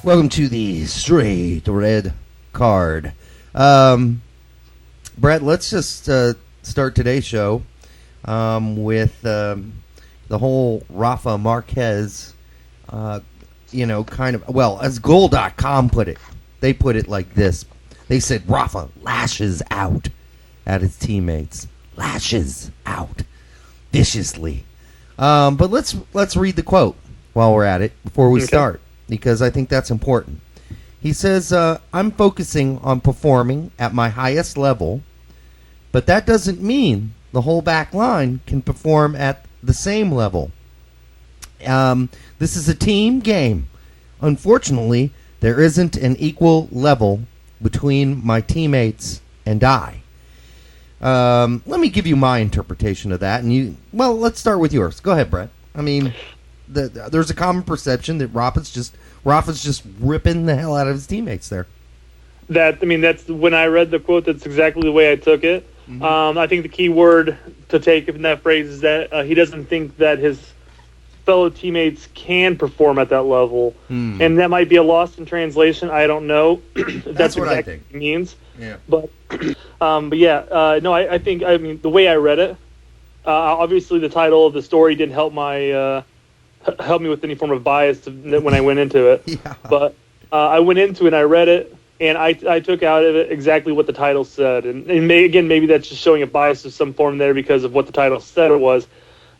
Welcome to the Straight Red Card. Brett, let's just start today's show with the whole Rafa Marquez, as Goal.com put it. They put it like this. They said Rafa lashes out at his teammates. Lashes out viciously. But let's read the quote while we're at it before we start, because I think that's important. He says, I'm focusing on performing at my highest level, but that doesn't mean the whole back line can perform at the same level. This is a team game. Unfortunately, there isn't an equal level between my teammates and I. Let me give you my interpretation of that, and let's start with yours. Go ahead, Brett. I mean, there's a common perception that Rafa's just ripping the hell out of his teammates there. That's when I read the quote. That's exactly the way I took it. Mm-hmm. I think the key word to take in that phrase is that he doesn't think that his fellow teammates can perform at that level, and that might be a loss in translation. I don't know. That's what exactly I think it means. Yeah. I think the way I read it, obviously the title of the story didn't help me with any form of bias when I went into it. Yeah. But I went into it and I read it, and I took out of it exactly what the title said. And maybe that's just showing a bias of some form there because of what the title said it was.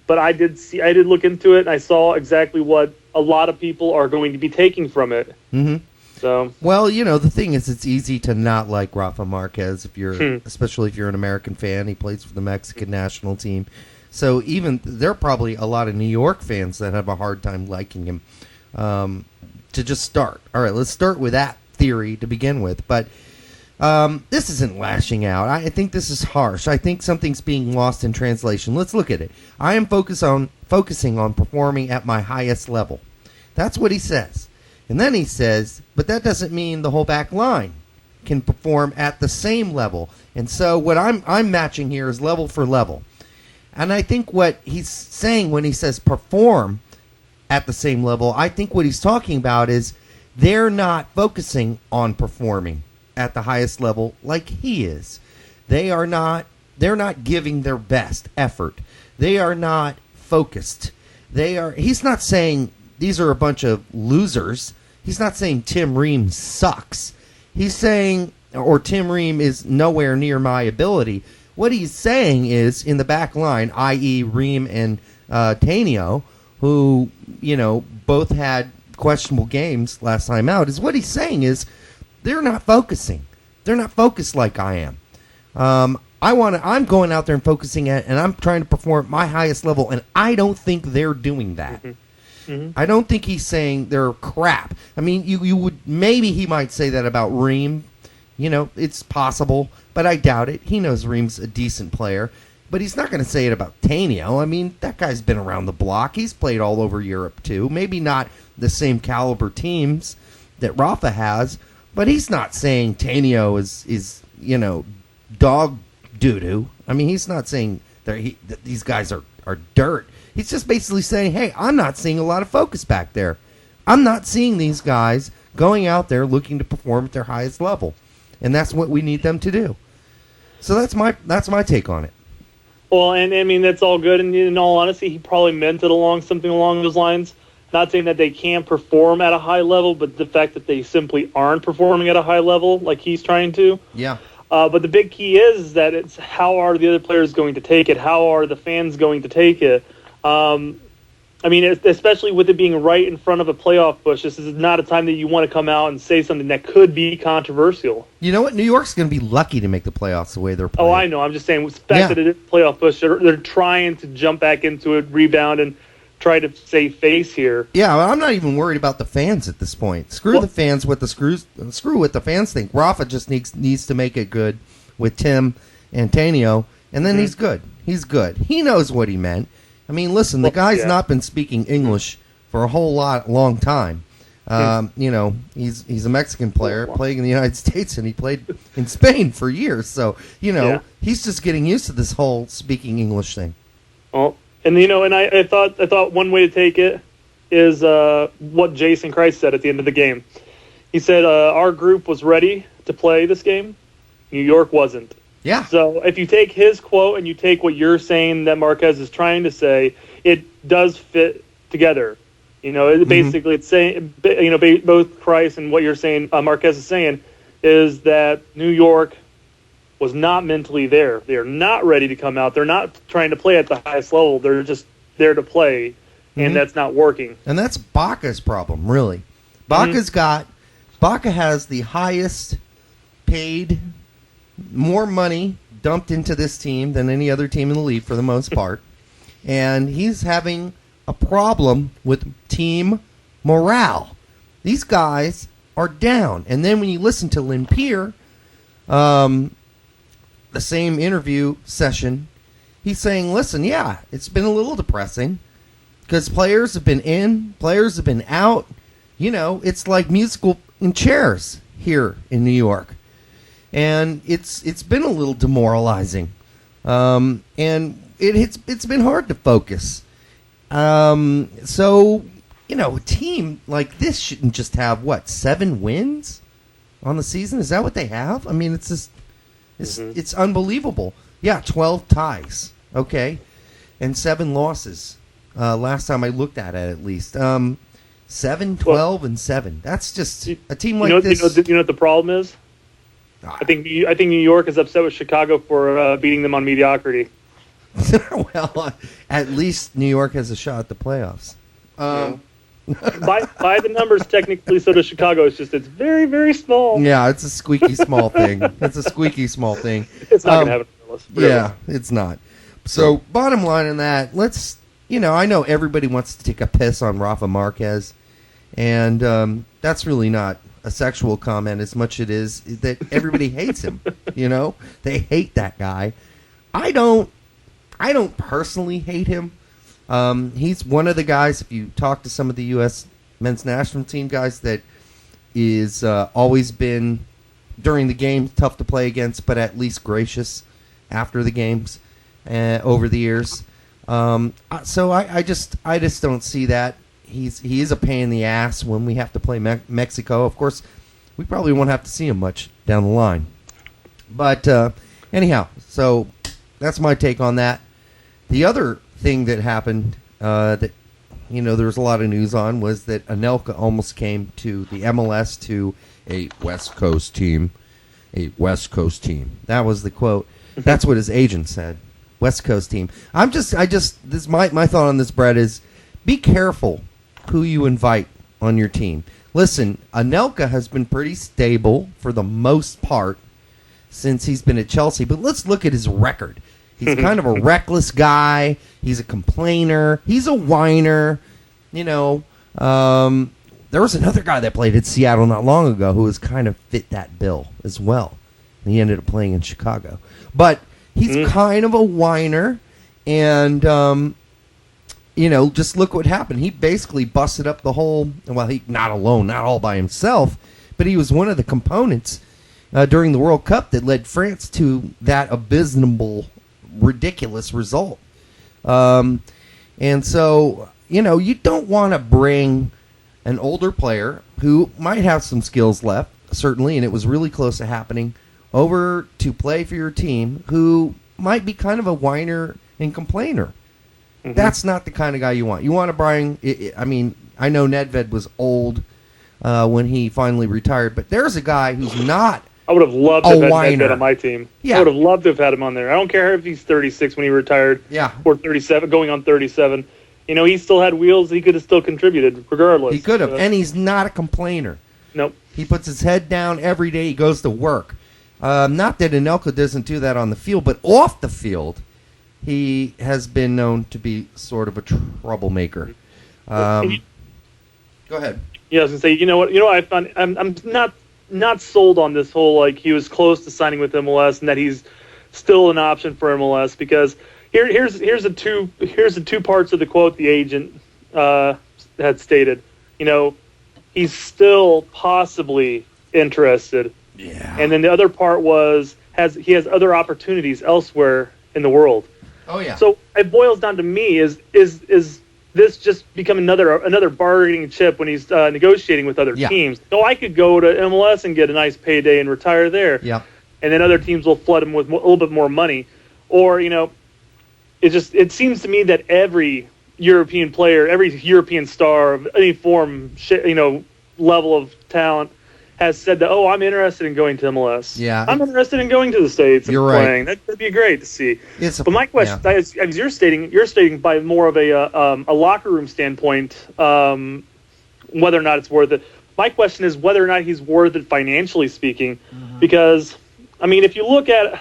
But I did look into it, and I saw exactly what a lot of people are going to be taking from it. Mm-hmm. So, the thing is, it's easy to not like Rafa Marquez especially if you're an American fan. He plays for the Mexican national team. So there are probably a lot of New York fans that have a hard time liking him. To just start. All right, let's start with that theory to begin with. But this isn't lashing out. I think this is harsh. I think something's being lost in translation. Let's look at it. I am focusing on performing at my highest level. That's what he says. And then he says, but that doesn't mean the whole back line can perform at the same level. And so what I'm matching here is level for level. And I think what he's saying when he says perform at the same level, I think what he's talking about is they're not focusing on performing at the highest level like he is. They're not giving their best effort. They are not focused. He's not saying these are a bunch of losers. He's not saying Tim Ream sucks. He's saying, or Tim Ream is nowhere near my ability. What he's saying is, in the back line, i.e. Ream and Tainio, who, both had questionable games last time out, is what he's saying is they're not focusing. They're not focused like I am. I'm going out there and focusing and I'm trying to perform at my highest level, and I don't think they're doing that. Mm-hmm. Mm-hmm. I don't think he's saying they're crap. I mean, you would, maybe he might say that about Ream. It's possible, but I doubt it. He knows Ream's a decent player, but he's not going to say it about Tainio. I mean, that guy's been around the block. He's played all over Europe, too. Maybe not the same caliber teams that Rafa has, but he's not saying Tainio is dog doo-doo. I mean, he's not saying that these guys are dirt. He's just basically saying, hey, I'm not seeing a lot of focus back there. I'm not seeing these guys going out there looking to perform at their highest level. And that's what we need them to do. So that's my take on it. Well, and I mean, that's all good. And in all honesty, he probably meant it something along those lines. Not saying that they can't perform at a high level, but the fact that they simply aren't performing at a high level like he's trying to. Yeah. But the big key is that it's how are the other players going to take it? How are the fans going to take it? Especially with it being right in front of a playoff push, this is not a time that you want to come out and say something that could be controversial. You know what? New York's going to be lucky to make the playoffs the way they're playing. Oh, I know. I'm just saying, with the fact that it is a playoff push, they're trying to jump back into it, rebound, and try to save face here. Yeah, I'm not even worried about the fans at this point. Screw the fans. Screw what the fans think. Rafa just needs to make it good with Tim and Tainio, and then he's good. He's good. He knows what he meant. I mean, listen, the guy's not been speaking English for a long time. He's a Mexican player playing in the United States, and he played in Spain for years. So, he's just getting used to this whole speaking English thing. Well, and I thought one way to take it is what Jason Christ said at the end of the game. He said our group was ready to play this game. New York wasn't. Yeah. So if you take his quote and you take what you're saying that Marquez is trying to say, it does fit together. Basically it's saying, both Christ and what you're saying, Marquez is saying, is that New York was not mentally there. They are not ready to come out. They're not trying to play at the highest level. They're just there to play, and that's not working. And that's Baca's problem, really. Baca has the highest paid, more money dumped into this team than any other team in the league for the most part. And he's having a problem with team morale. These guys are down. And then when you listen to Lynn Pierre, the same interview session, he's saying, listen, yeah, it's been a little depressing because players have been in, players have been out. It's like musical in chairs here in New York. And it's been a little demoralizing. And it's been hard to focus. So, a team like this shouldn't just have, 7 wins on the season? Is that what they have? I mean, it's just, it's unbelievable. Yeah, 12 ties, okay, and 7 losses. Last time I looked at least. 7, 12, and 7. That's just a team like this. You know what the problem is? I think New York is upset with Chicago for beating them on mediocrity. Well, at least New York has a shot at the playoffs. By the numbers, technically, so does Chicago. It's very, very small. Yeah, it's a squeaky small thing. It's a squeaky small thing. It's not going to have a list. Yeah, it's not. So, bottom line on that, let's, I know everybody wants to take a piss on Rafa Marquez, and that's really not a sexual comment as much it is that everybody hates him. They hate that guy. I don't personally hate him. He's one of the guys, if you talk to some of the U.S. men's national team guys, that is always been, during the game, tough to play against, but at least gracious after the games over the years. So I just don't see that. He is a pain in the ass when we have to play Mexico. Of course, we probably won't have to see him much down the line. But anyhow, so that's my take on that. The other thing that happened that there was a lot of news on was that Anelka almost came to the MLS to a West Coast team. A West Coast team. That was the quote. That's what his agent said. West Coast team. My thought on this, Brett, is be careful who you invite on your team. Listen, Anelka has been pretty stable for the most part since he's been at Chelsea, but let's look at his record. He's kind of a reckless guy. He's a complainer. He's a whiner. There was another guy that played at Seattle not long ago who was kind of fit that bill as well. And he ended up playing in Chicago. But he's kind of a whiner, and just look what happened. He basically busted up the whole. Well, he not alone, not all by himself, but he was one of the components during the World Cup that led France to that abysmal, ridiculous result. And so, you don't want to bring an older player who might have some skills left, certainly, and it was really close to happening, over to play for your team who might be kind of a whiner and complainer. That's not the kind of guy you want. You want to bring, I know Nedved was old when he finally retired, but there's a guy who's not I would have loved to have had Nedved on my team. Yeah. I would have loved to have had him on there. I don't care if he's 36 when he retired or 37, going on 37. He still had wheels. He could have still contributed regardless. He could have, and he's not a complainer. Nope. He puts his head down every day. He goes to work. Not that Anelka doesn't do that on the field, but off the field, he has been known to be sort of a troublemaker. Go ahead. Yeah, I was gonna say, you know what I found. I'm not sold on this whole he was close to signing with MLS and that he's still an option for MLS, because here's the two parts of the quote the agent had stated. He's still possibly interested. Yeah. And then the other part was he has other opportunities elsewhere in the world. Oh yeah. So it boils down to me is this just become another bargaining chip when he's negotiating with other teams. So I could go to MLS and get a nice payday and retire there. Yeah. And then other teams will flood him with a little bit more money. Or, it seems to me that every European player, every European star of any form, level of talent has said that, I'm interested in going to MLS. Yeah. I'm interested in going to the States and playing. Right. That'd be great to see. But my question, yeah. as you're stating by more of a locker room standpoint, whether or not it's worth it. My question is whether or not he's worth it financially speaking, because if you look at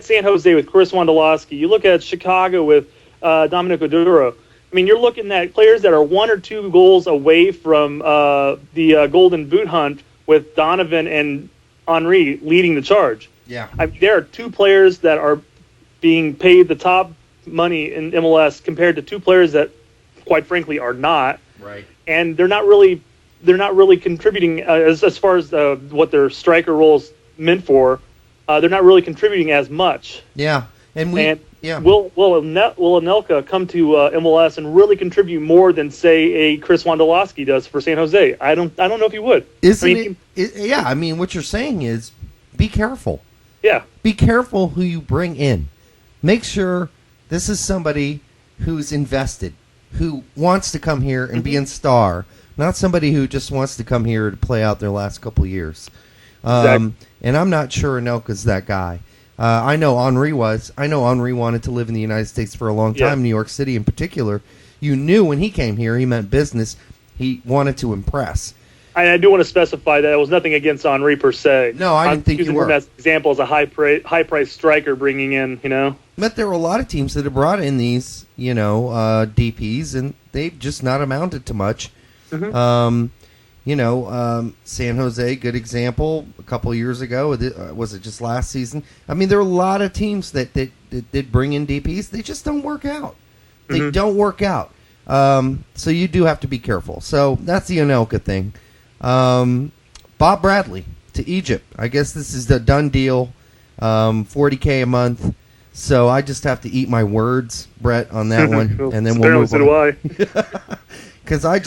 San Jose with Chris Wondolowski, you look at Chicago with Dominic Oduro. You're looking at players that are 1 or 2 goals away from the Golden Boot hunt with Donovan and Henry leading the charge. Yeah, there are 2 players that are being paid the top money in MLS compared to 2 players that, quite frankly, are not. Right. And they're not really contributing as far as what their striker roles meant for. They're not really contributing as much. Yeah, will Anelka come to MLS and really contribute more than, say, a Chris Wondolowski does for San Jose? I don't know if he would. What you're saying is be careful. Yeah. Be careful who you bring in. Make sure this is somebody who's invested, who wants to come here and be a star, not somebody who just wants to come here to play out their last couple of years. Exactly. And I'm not sure Anelka's that guy. I know Henry was. I know Henry wanted to live in the United States for a long time, New York City in particular. You knew when he came here, he meant business. He wanted to impress. I do want to specify that it was nothing against Henry per se. No, I didn't think you were. Using him as an example as a high-priced striker bringing in, But there were a lot of teams that have brought in these, DPs, and they've just not amounted to much. Mm-hmm. San Jose, good example. A couple of years ago, was it just last season? There are a lot of teams that did bring in DPs. They just don't work out. They don't work out. So you do have to be careful. So that's the Anelka thing. Bob Bradley to Egypt. I guess this is the done deal. $40K a month. So I just have to eat my words, Brett, on that one, and then we'll move on. So do I. Because I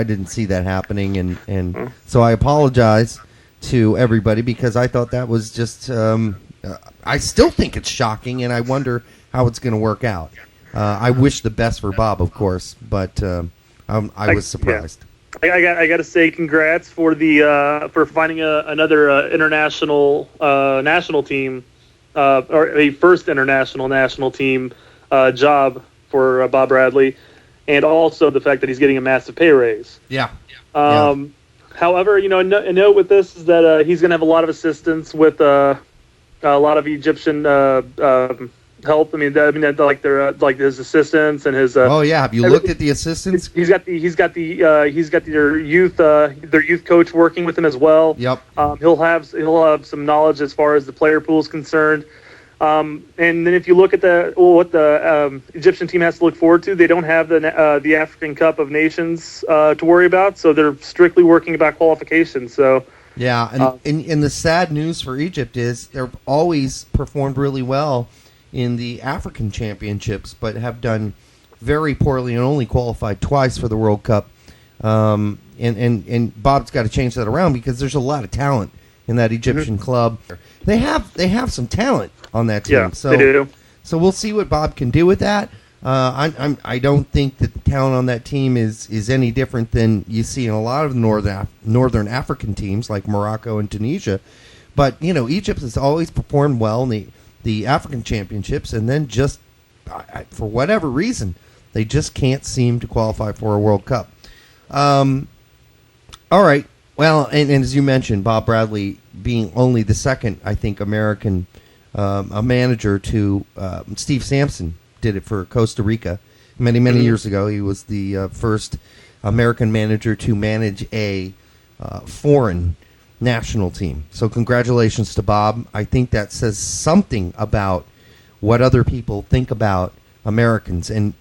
didn't see that happening, and so I apologize to everybody because I thought that was just. I still think it's shocking, and I wonder how it's going to work out. I wish the best for Bob, of course, but I was surprised. Yeah. I got to say, congrats for for finding another international national team or a first international national team job for Bob Bradley. And also the fact that he's getting a massive pay raise. Yeah. However, a note with this is that he's going to have a lot of assistance with a lot of Egyptian help. Like his assistants and his. Have you looked at the assistants? He's got their youth coach working with him as well. Yep. He'll have some knowledge as far as the player pool is concerned. And then if you look at what the Egyptian team has to look forward to, they don't have the African Cup of Nations to worry about, so they're strictly working about qualification. So and the sad news for Egypt is they've always performed really well in the African Championships, but have done very poorly and only qualified twice for the World Cup. And Bob's got to change that around because there's a lot of talent in that Egyptian club. They have some talent on that team. Yeah, they do. So we'll see what Bob can do with that. I don't think that the talent on that team is any different than you see in a lot of northern African teams like Morocco and Tunisia. But Egypt has always performed well in the African Championships, and then just for whatever reason they just can't seem to qualify for a World Cup. All right. Well, and as you mentioned, Bob Bradley being only the second, I think, American a manager to Steve Sampson did it for Costa Rica many years ago. He was the first American manager to manage a foreign national team. So congratulations to Bob. I think that says something about what other people think about Americans. And